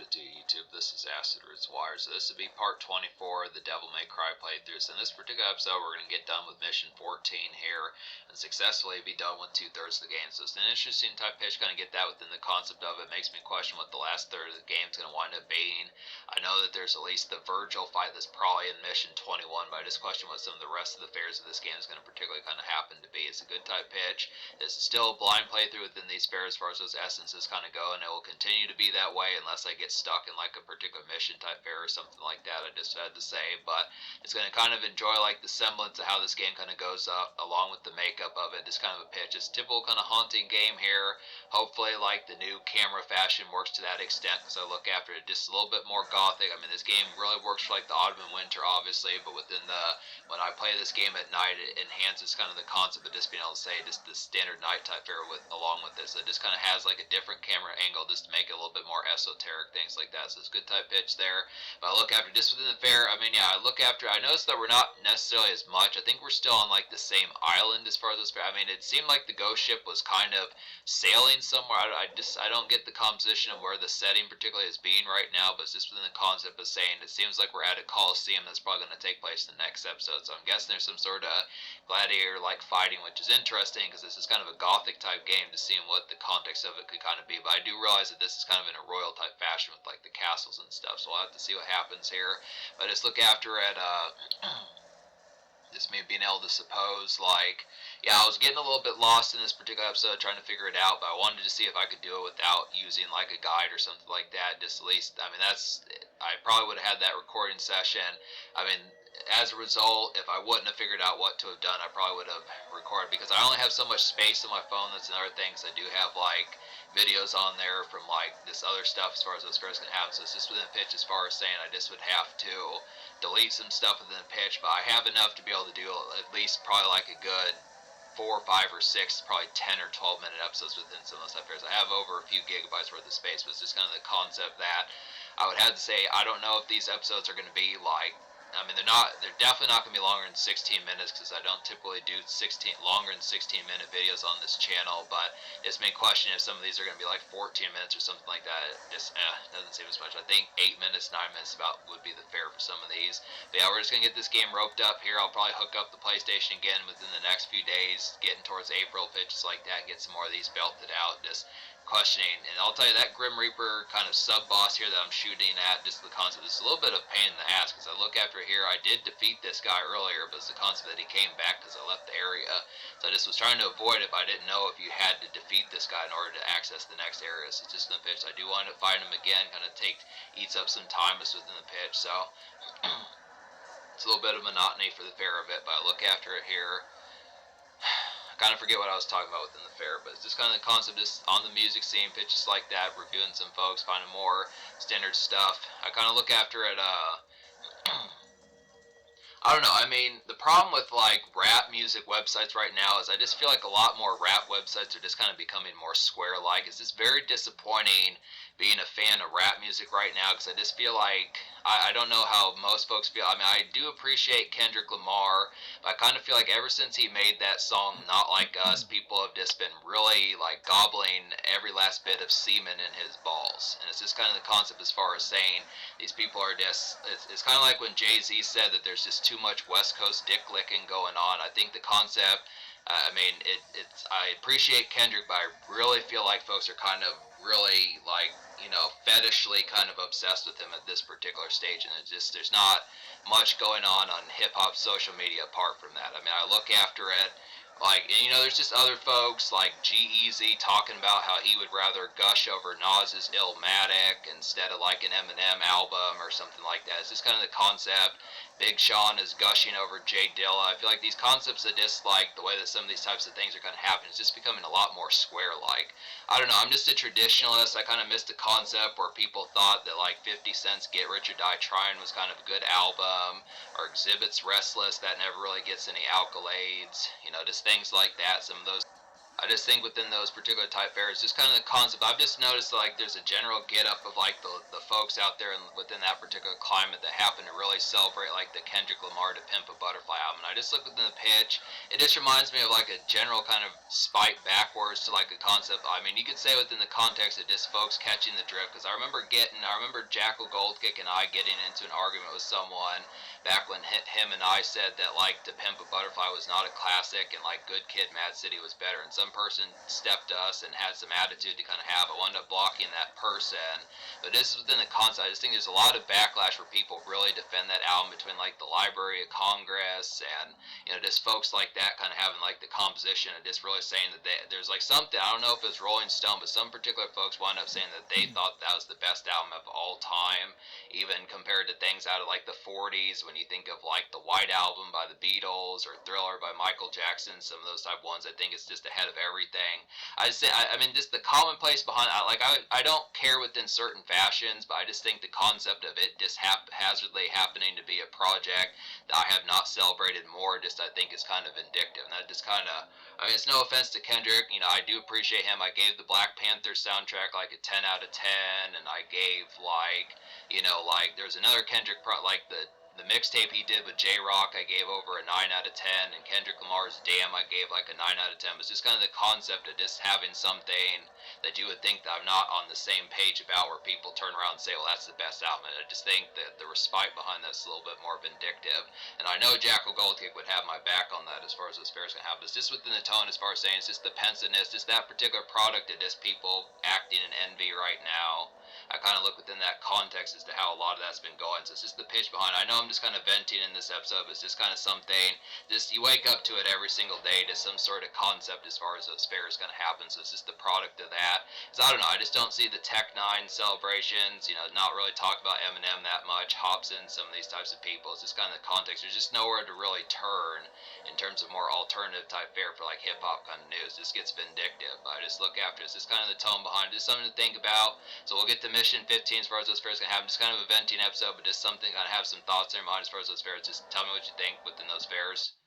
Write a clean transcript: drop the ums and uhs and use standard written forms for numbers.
good to YouTube? This is Acid Roots Wire. So this would be part 24 of the Devil May Cry playthroughs. In this particular episode, we're going to get done with mission 14 here and successfully be done with 2/3 of the game. So it's an interesting type pitch, kind of get that within the concept of it. Makes me question what the last third of the game is going to wind up being. I know that there's at least the Virgil fight that's probably in mission 21, but I just question what some of the rest of the fares of this game is going to particularly kind of happen to be. It's a good type pitch. This is still a blind playthrough within these fares as far as those essences kind of go, and it will continue to be that way unless I get stuck in like a particular mission type fair or something like that. I just had to say, but it's going to kind of enjoy like the semblance of how this game kind of goes up along with the makeup of it. Just kind of a pitch. It's a typical kind of haunting game here. Hopefully like the new camera fashion works to that extent because I look after it just a little bit more gothic. I mean, this game really works for like the autumn and winter obviously, but within the when I play this game at night, it enhances kind of the concept of just being able to say just the standard night type fair with along with this. It just kind of has like a different camera angle just to make it a little bit more esoteric, things like that. So it's a good type pitch there. But I look after just within the fair. I mean, yeah, I look after. I noticed that we're not necessarily as much. I think we're still on like the same island as far as this fair. I mean, it seemed like the ghost ship was kind of sailing somewhere. I don't get the composition of where the setting particularly is being right now, but it's just within the concept of saying it seems like we're at a coliseum that's probably going to take place in the next episode. So I'm guessing there's some sort of gladiator like fighting, which is interesting because this is kind of a gothic type game, to seeing what the context of it could kind of be. But I do realize that this is kind of in a royal type fashion with like the castles and stuff, so we'll have to see what happens here. But just look after it just me being able to suppose, like, yeah, I was getting a little bit lost in this particular episode trying to figure it out, but I wanted to see if I could do it without using, like, a guide or something like that, just at least, I mean, I probably would have had that recording session. I mean, as a result, if I wouldn't have figured out what to have done, I probably would have recorded, because I only have so much space on my phone. That's another thing, because I do have, like, videos on there from, like, this other stuff as far as those first can happen, so it's just within pitch as far as saying I just would have to delete some stuff within the pitch, but I have enough to be able to do at least probably like a good 4, 5, or 6, probably 10 or 12 minute episodes within some of those affairs. I have over a few gigabytes worth of space, but it's just kind of the concept that I would have to say I don't know if these episodes are going to be like, I mean, they're definitely not going to be longer than 16 minutes because I don't typically do longer than 16-minute videos on this channel, but it's made question if some of these are going to be like 14 minutes or something like that. It just doesn't seem as much. I think 8 minutes, 9 minutes about would be the fair for some of these. But yeah, we're just going to get this game roped up here. I'll probably hook up the PlayStation again within the next few days, getting towards April, pitches like that, and get some more of these belted out. Just questioning, and I'll tell you that Grim Reaper kind of sub-boss here that I'm shooting at, just the concept, it's a little bit of pain in the ass, because I look after here, I did defeat this guy earlier, but it's the concept that he came back because I left the area, so I just was trying to avoid it, but I didn't know if you had to defeat this guy in order to access the next area, so it's just in the pitch. I do wind up fighting him again, kind of eats up some time just within the pitch, so it's a little bit of monotony for the fair of it, but I look after it here. Kind of forget what I was talking about within the fair, but it's just kind of the concept, just on the music scene, pitches like that, reviewing some folks, finding more standard stuff. I kind of look after it, I don't know, I mean, the problem with, like, rap music websites right now is I just feel like a lot more rap websites are just kind of becoming more square-like. It's just very disappointing being a fan of rap music right now, because I just feel like, I don't know how most folks feel. I mean, I do appreciate Kendrick Lamar, but I kind of feel like ever since he made that song, Not Like Us, people have just been really, like, gobbling every last bit of semen in his balls. And it's just kind of the concept as far as saying these people are just, it's kind of like when Jay-Z said that there's just too much West Coast dick licking going on. I think the concept, I mean, I appreciate Kendrick, but I really feel like folks are kind of really, like, you know, fetishly kind of obsessed with him at this particular stage, and there's not much going on hip-hop social media apart from that. I mean, I look after it, like, and, you know, there's just other folks like G-Eazy talking about how he would rather gush over Nas's Illmatic instead of like an Eminem album or something like that. It's just kind of the concept. Big Sean is gushing over Jay Dilla. I feel like these concepts are just like the way that some of these types of things are going to happen. It's just becoming a lot more square-like. I don't know, I'm just a traditionalist. I kind of missed the concept where people thought that like 50 Cent's Get Rich or Die Trying was kind of a good album, or Exhibit's Restless that never really gets any accolades, you know, just things like that. Some of those I just think within those particular type fairs, just kind of the concept. I've just noticed like there's a general get up of like the folks out there and within that particular climate that happen to really celebrate like the Kendrick Lamar to Pimp a Butterfly album. And I just look within the pitch. It just reminds me of like a general kind of spike backwards to like a concept. I mean, you could say within the context of just folks catching the drift. Because I remember Jackal Goldkick and I getting into an argument with someone back when him and I said that like To Pimp a Butterfly was not a classic and like Good Kid, Mad City was better. And some person stepped to us and had some attitude to kind of have. I wound up blocking that person. But this is within the concept. I just think there's a lot of backlash where people really defend that album between like the Library of Congress and just folks like that kind of having like the composition and just really saying that there's like something. I don't know if it was Rolling Stone, but some particular folks wound up saying that they thought that was the best album of all time, even compared to things out of like the 40s when you think of like the White Album by the Beatles or Thriller by Michael Jackson, some of those type ones. I think it's just ahead of everything. I mean, just the commonplace behind. I don't care within certain fashions, but I just think the concept of it just haphazardly happening to be a project that I have not celebrated more. Just I think is kind of vindictive, and that just kind of. I mean, it's no offense to Kendrick. I do appreciate him. I gave the Black Panther soundtrack like a 10 out of 10, and I gave like there's another Kendrick like the mixtape he did with J Rock, I gave over a 9 out of 10, and Kendrick Lamar's Damn, I gave like a 9 out of 10. It's just kind of the concept of just having something that you would think that I'm not on the same page about, where people turn around and say, well, that's the best album. And I just think that the respite behind that's a little bit more vindictive. And I know Jackal Goldkick would have my back on that as far as those fairs can have. But it's just within the tone as far as saying it's just the pensiveness, just that particular product that just people acting in envy right now. I kind of look within that context as to how a lot of that's been going. So it's just the pitch behind it. I know I'm just kind of venting in this episode, but it's just kind of something. Just you wake up to it every single day to some sort of concept as far as those fairs going to happen. So it's just the product of that. So I don't know. I just don't see the Tech Nine celebrations. Not really talk about Eminem that much. Hobson, some of these types of people. It's just kind of the context. There's just nowhere to really turn in terms of more alternative type fare for like hip hop kind of news. This gets vindictive. But I just look after it. It's just kind of the tone behind it. Just something to think about. So we'll get to Mission 15 as far as those fairs can happen. Just kind of a venting episode, but just something kind of have some thoughts in your mind as far as those fairs. Just tell me what you think within those fairs.